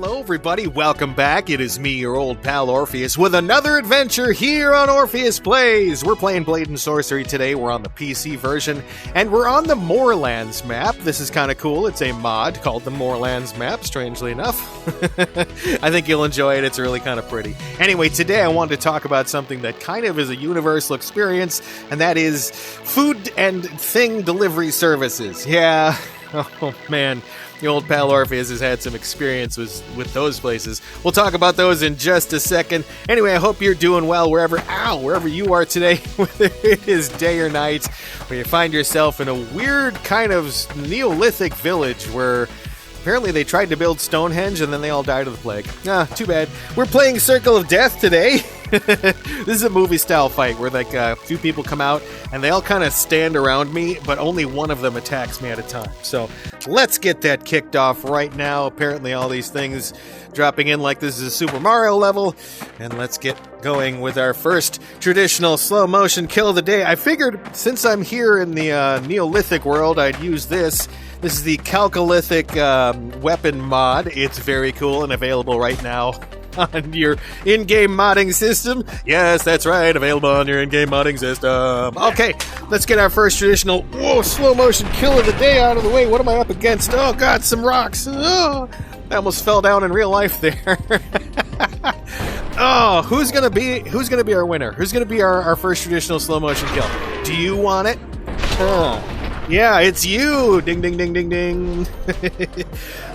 Hello everybody, welcome back. It is me, your old pal Orpheus, with another adventure here on Orpheus Plays. We're playing Blade and Sorcery today. We're on the PC version, and we're on the Moorlands map. This is kind of cool. It's a mod called the Moorlands map, strangely enough. I think you'll enjoy it. It's really kind of pretty. Anyway, today I wanted to talk about something that kind of is a universal experience, and that is food and thing delivery services. Yeah, oh man. The old pal Orpheus has had some experience with those places. We'll talk about those in just a second. Anyway, I hope you're doing well wherever you are today, whether it is day or night, where you find yourself in a weird kind of Neolithic village where apparently they tried to build Stonehenge and then they all died of the plague. Too bad. We're playing Circle of Death today. This is a movie-style fight where like a few people come out and they all kind of stand around me, but only one of them attacks me at a time. So let's get that kicked off right now. Apparently all these things dropping in like this is a Super Mario level. And let's get going with our first traditional slow-motion kill of the day. I figured since I'm here in the Neolithic world, I'd use this. This is the Chalcolithic weapon mod. It's very cool and available right now on your in-game modding system. Yes, that's right, available on your in-game modding system. Okay, let's get our first traditional slow-motion kill of the day out of the way. What am I up against? Oh god, some rocks. Oh, I almost fell down in real life there. Oh, who's gonna be our winner? Who's gonna be our first traditional slow-motion kill? Do you want it? Yeah, it's you! Ding, ding, ding, ding, ding.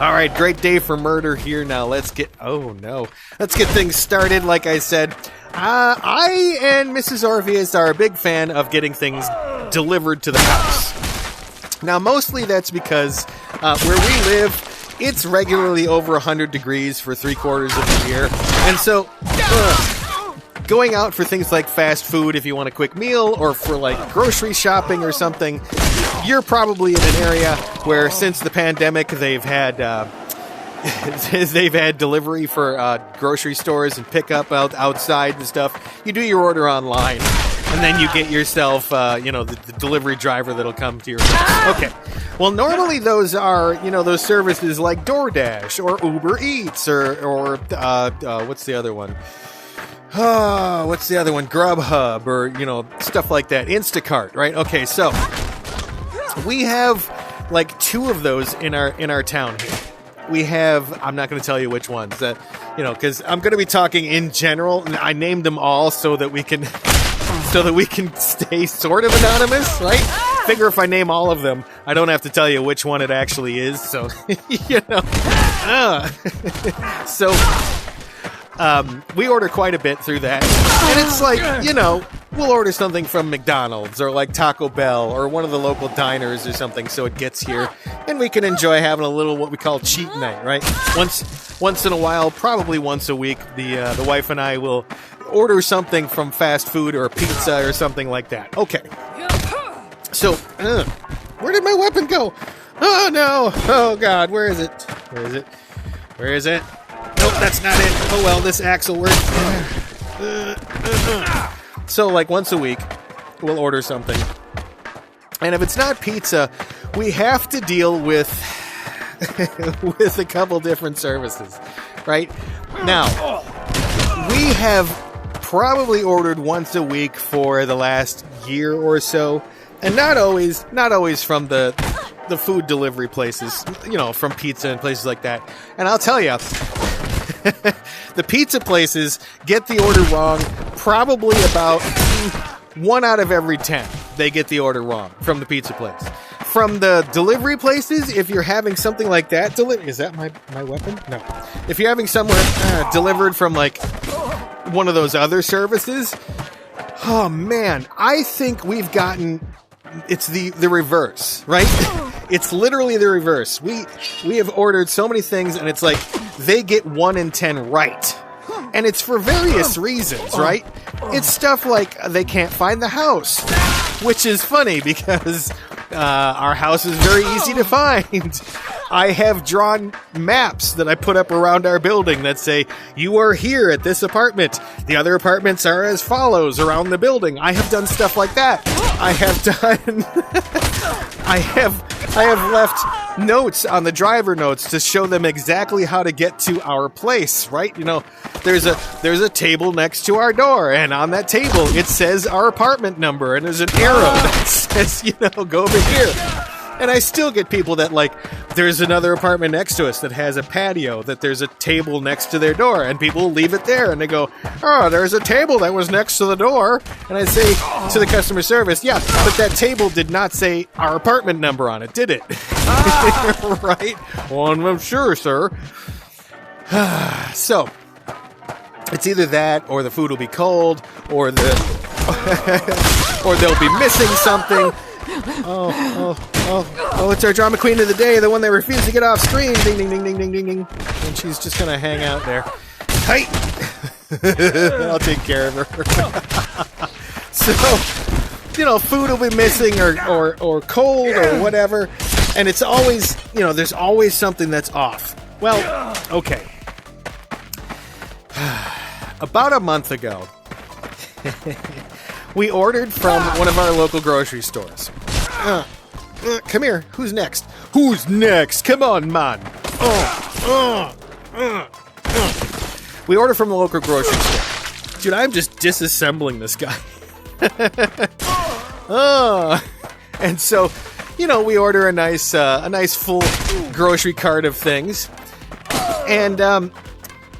Alright, great day for murder here. Now let's get things started. Like I said, I and Mrs. Orpheus are a big fan of getting things delivered to the house. Now, mostly that's because where we live, it's regularly over 100 degrees for 3/4 of the year. And so, going out for things like fast food if you want a quick meal, or for like grocery shopping or something, you're probably in an area where since the pandemic they've had delivery for grocery stores and pickup outside and stuff. You do your order online and then you get yourself the delivery driver that'll come to your house. Okay. Well, normally those are, those services like DoorDash or Uber Eats or what's the other one? What's the other one? Grubhub or, stuff like that. Instacart, right? Okay, so we have like two of those in our town here. We have, I'm not going to tell you which ones, because I'm going to be talking in general. And I named them all so that we can stay sort of anonymous, right? Figure if I name all of them, I don't have to tell you which one it actually is. So, we order quite a bit through that. And it's like, we'll order something from McDonald's or like Taco Bell or one of the local diners or something so it gets here. And we can enjoy having a little what we call cheat night, right? Once in a while, probably once a week, the wife and I will order something from fast food or pizza or something like that. Okay. So, where did my weapon go? Oh no! Oh god, where is it? Where is it? Nope, that's not it. Oh well, this axe will work. So, like once a week, we'll order something. And if it's not pizza, we have to deal with a couple different services, right? Now, we have probably ordered once a week for the last year or so, and not always from the food delivery places, from pizza and places like that. And I'll tell you, the pizza places get the order wrong probably about 1 out of every 10. They get the order wrong from the pizza place. From the delivery places, if you're having something like that is that my weapon? No. If you're having somewhere delivered from like one of those other services, oh man, I think we've gotten it's the reverse, right? It's literally the reverse. We have ordered so many things and it's like they get 1 in 10 right. And it's for various reasons, right? It's stuff like they can't find the house, which is funny because our house is very easy to find. I have drawn maps that I put up around our building that say, you are here at this apartment. The other apartments are as follows around the building. I have done stuff like that. I have left notes on the driver notes to show them exactly how to get to our place, right? You know, there's a table next to our door, and on that table it says our apartment number, and there's an arrow that says, you know, go over here. And I still get people that, like, there's another apartment next to us that has a patio, that there's a table next to their door, and people leave it there, and they go, oh, there's a table that was next to the door. And I say to the customer service, yeah, but that table did not say our apartment number on it, did it? Right? Well, I'm sure, sir. So, it's either that, or the food will be cold, or or they'll be missing something. Oh, it's our drama queen of the day, the one that refused to get off screen. Ding, ding, ding, ding, ding, ding, ding. And she's just gonna hang out there. Hey! I'll take care of her. So, you know, food will be missing or cold or whatever. And it's always, you know, there's always something that's off. Well, okay. About a month ago, we ordered from one of our local grocery stores. Come here. Who's next? Who's next? Come on, man. We ordered from a local grocery store. Dude, I'm just disassembling this guy. And so, you know, we order a nice full grocery cart of things. And,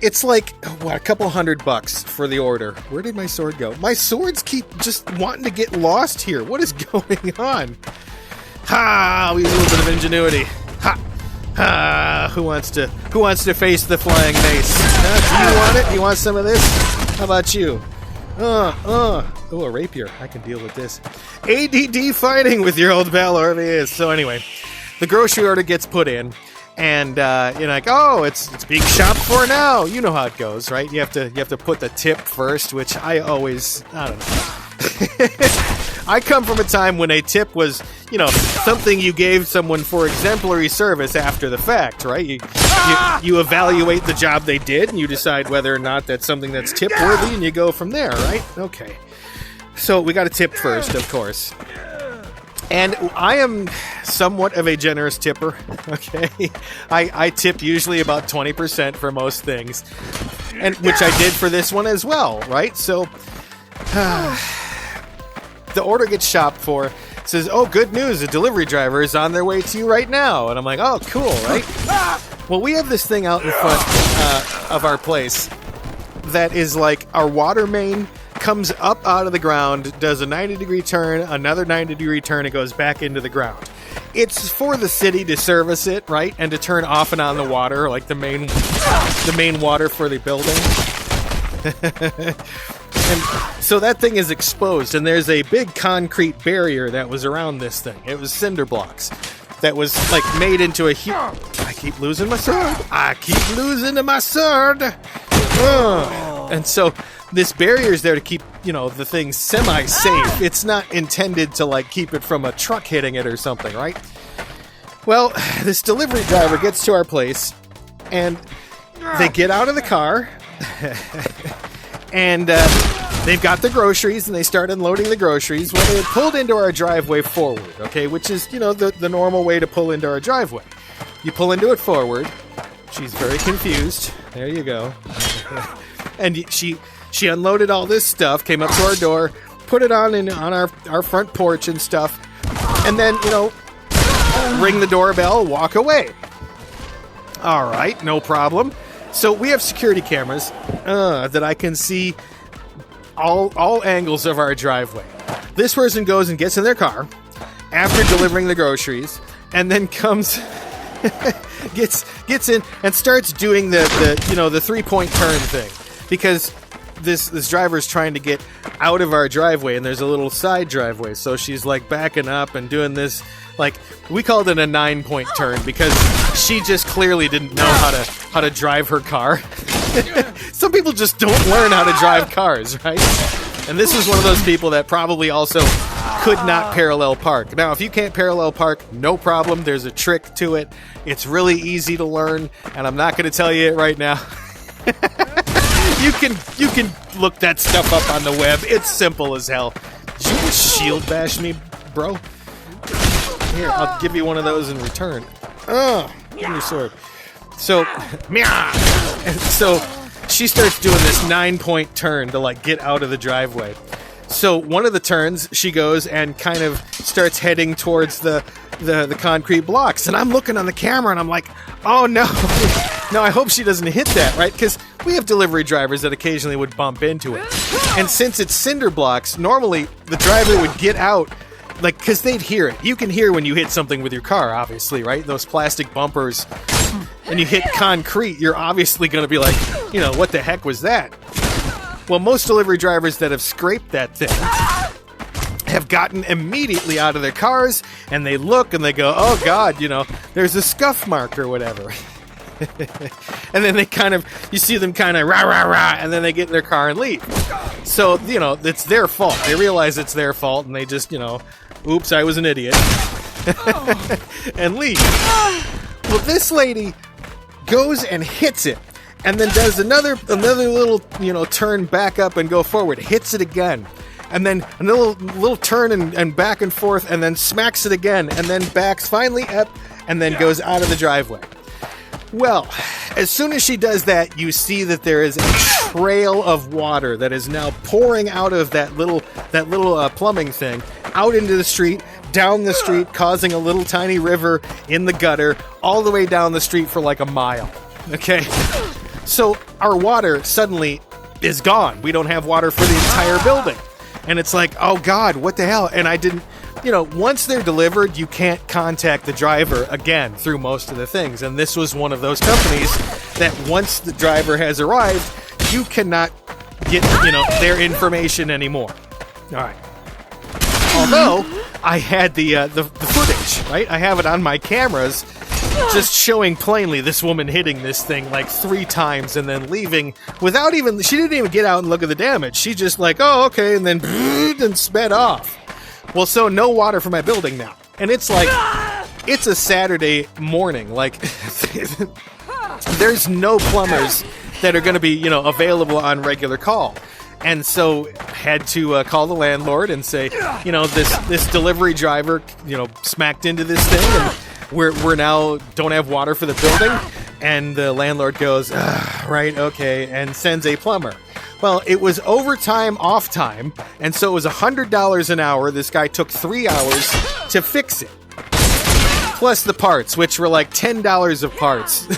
it's like, what, a couple $100 for the order. Where did my sword go? My swords keep just wanting to get lost here. What is going on? Ha! We use a little bit of ingenuity. Ha! Ha! Who wants to face the flying mace? Do you want it? Do you want some of this? How about you? Oh, a rapier. I can deal with this. ADD fighting with your old pal Orpheus. So anyway, the grocery order gets put in. And you're like, oh, it's being shopped for now. You know how it goes, right? You have to put the tip first, which I don't know. I come from a time when a tip was, you know, something you gave someone for exemplary service after the fact, right? You evaluate the job they did, and you decide whether or not that's something that's tip worthy, and you go from there, right? Okay. So we got a tip first, of course. And I am somewhat of a generous tipper, okay? I tip usually about 20% for most things, and which I did for this one as well, right? So the order gets shopped for. It says, oh, good news, the delivery driver is on their way to you right now. And I'm like, oh, cool, right? Well, we have this thing out in front of our place that is like our water main comes up out of the ground, does a 90-degree turn, another 90-degree turn, and goes back into the ground. It's for the city to service it, right? And to turn off and on the water, like the main water for the building. And so that thing is exposed, and there's a big concrete barrier that was around this thing. It was cinder blocks that was like made into a huge... I keep losing my sword. And so this barrier is there to keep, you know, the thing semi-safe. It's not intended to, like, keep it from a truck hitting it or something, right? Well, this delivery driver gets to our place, and they get out of the car, and they've got the groceries, and they start unloading the groceries. Well, they pulled into our driveway forward, okay, which is, you know, the normal way to pull into our driveway. You pull into it forward. She's very confused. There you go. And she unloaded all this stuff, came up to our door, put it on our front porch and stuff, and then, you know, ring the doorbell, walk away. All right, no problem. So we have security cameras that I can see all angles of our driveway. This person goes and gets in their car after delivering the groceries, and then comes... gets in and starts doing the 3-point turn thing, because this driver's trying to get out of our driveway, and there's a little side driveway, so she's like backing up and doing this, like, we called it a 9-point turn because she just clearly didn't know how to drive her car. Some people just don't learn how to drive cars, right? And this is one of those people that probably also could not parallel park. Now, if you can't parallel park, no problem. There's a trick to it. It's really easy to learn, and I'm not going to tell you it right now. You can look that stuff up on the web. It's simple as hell. Did you shield bash me, bro? Here, I'll give you one of those in return. Give me your sword. So, and so she starts doing this 9-point turn to like get out of the driveway. So one of the turns, she goes and kind of starts heading towards the concrete blocks. And I'm looking on the camera and I'm like, oh no, no, I hope she doesn't hit that, right? Because we have delivery drivers that occasionally would bump into it. And since it's cinder blocks, normally the driver would get out, like, because they'd hear it. You can hear when you hit something with your car, obviously, right? Those plastic bumpers, and you hit concrete, you're obviously going to be like, you know, what the heck was that? Well, most delivery drivers that have scraped that thing have gotten immediately out of their cars, and they look and they go, oh God, you know, there's a scuff mark or whatever. And then they kind of, you see them kind of rah, rah, rah, and then they get in their car and leave. So, you know, it's their fault. They realize it's their fault, and they just, you know, oops, I was an idiot. And leave. Well, this lady goes and hits it, and then does another little, you know, turn back up and go forward, hits it again, and then another little turn and back and forth, and then smacks it again, and then backs finally up, and then goes out of the driveway. Well, as soon as she does that, you see that there is a trail of water that is now pouring out of that little plumbing thing out into the street, down the street, causing a little tiny river in the gutter, all the way down the street for like a mile. Okay? So our water suddenly is gone. We don't have water for the entire building. And it's like, oh God, what the hell? And I didn't, you know, once they're delivered, you can't contact the driver again through most of the things. And this was one of those companies that once the driver has arrived, you cannot get, you know, their information anymore. All right. Although I had the footage, right? I have it on my cameras, just showing plainly this woman hitting this thing like 3 times and then leaving without even, she didn't even get out and look at the damage. She just like, oh, okay, and then and sped off. Well, so no water for my building now. And it's like, it's a Saturday morning. Like, there's no plumbers that are going to be, you know, available on regular call. And so had to call the landlord and say, you know, this delivery driver, you know, smacked into this thing, and we're now don't have water for the building. And the landlord goes, right, okay, and sends a plumber. Well, it was overtime, off time, and so it was $100 an hour. This guy took 3 hours to fix it, plus the parts, which were like $10 of parts.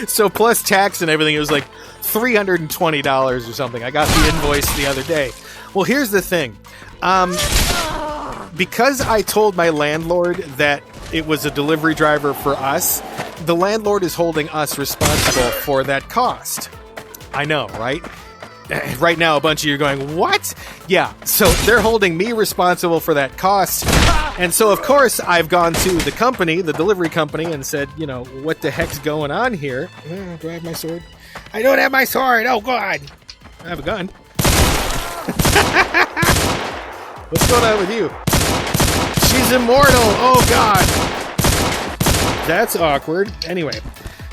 So plus tax and everything, it was like $320 or something. I got the invoice the other day. Well, here's the thing. Because I told my landlord that it was a delivery driver for us, the landlord is holding us responsible for that cost. I know, right? Right now, a bunch of you are going, what? Yeah, so they're holding me responsible for that cost. And so, of course, I've gone to the company, the delivery company, and said, you know, what the heck's going on here? Do I have my sword? I don't have my sword! Oh, God! I have a gun. What's going on with you? She's immortal! Oh, God! That's awkward. Anyway,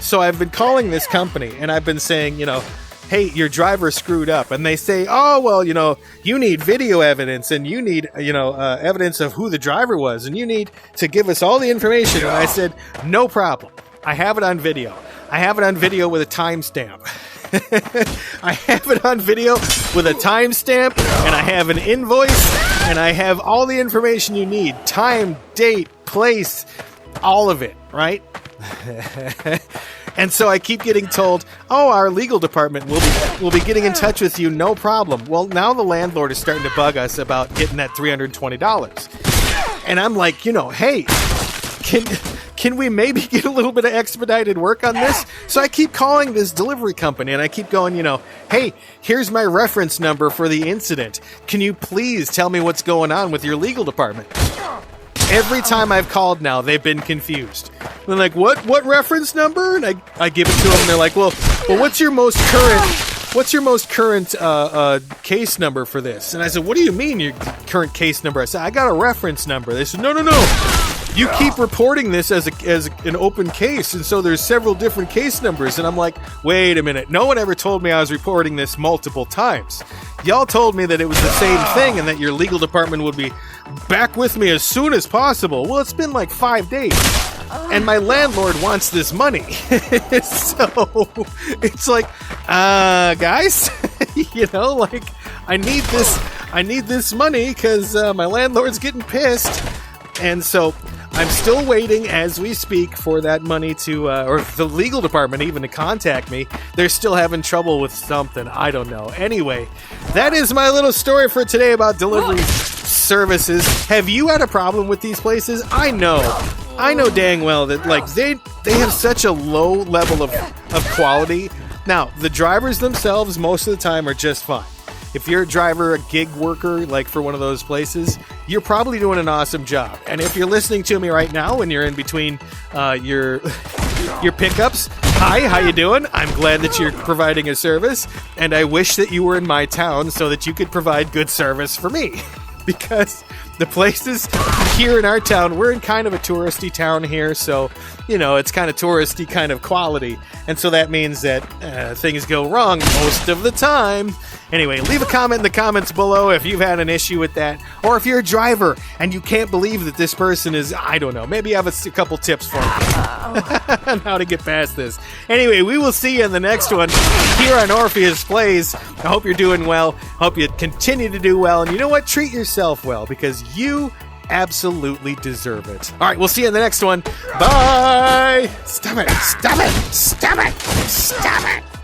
so I've been calling this company, and I've been saying, you know, hey, your driver screwed up. And they say, oh, well, you know, you need video evidence, and you need, you know, evidence of who the driver was, and you need to give us all the information. And I said, no problem. I have it on video. I have it on video with a timestamp. I have it on video with a timestamp, and I have an invoice, and I have all the information you need. Time, date, place, all of it, right? And so I keep getting told, oh, our legal department will be getting in touch with you, no problem. Well, now the landlord is starting to bug us about getting that $320. And I'm like, you know, hey, can we maybe get a little bit of expedited work on this? So I keep calling this delivery company, and I keep going, you know, hey, here's my reference number for the incident. Can you please tell me what's going on with your legal department? Every time I've called now, they've been confused. They're like, what reference number? And I give it to them, and they're like, well, what's your most current case number for this? And I said, what do you mean your current case number? I said, I got a reference number. They said, no. You keep reporting this as an open case, and so there's several different case numbers. And I'm like, wait a minute. No one ever told me I was reporting this multiple times. Y'all told me that it was the same thing and that your legal department would be back with me as soon as possible. Well, it's been like 5 days. and my landlord wants this money. So it's like, guys, like I need this money because my landlord's getting pissed. And so I'm still waiting as we speak for that money to, or the legal department even to contact me. They're still having trouble with something. I don't know. Anyway, that is my little story for today about delivery services. Have you had a problem with these places? I know dang well that like they have such a low level of quality. Now, the drivers themselves most of the time are just fine. If you're a driver, a gig worker, like for one of those places, you're probably doing an awesome job. And if you're listening to me right now and you're in between your pickups, hi, how you doing? I'm glad that you're providing a service, and I wish that you were in my town so that you could provide good service for me. Because the places here in our town, we're in kind of a touristy town here, so, it's kind of touristy kind of quality. And so that means that things go wrong most of the time. Anyway, leave a comment in the comments below if you've had an issue with that. Or if you're a driver and you can't believe that this person is, I don't know, maybe I have a couple tips for you on how to get past this. Anyway, we will see you in the next one here on Orpheus Plays. I hope you're doing well. Hope you continue to do well. And you know what? Treat yourself well, because you absolutely deserve it. All right, we'll see you in the next one. Bye! Stop it! Stop it! Stop it! Stop it!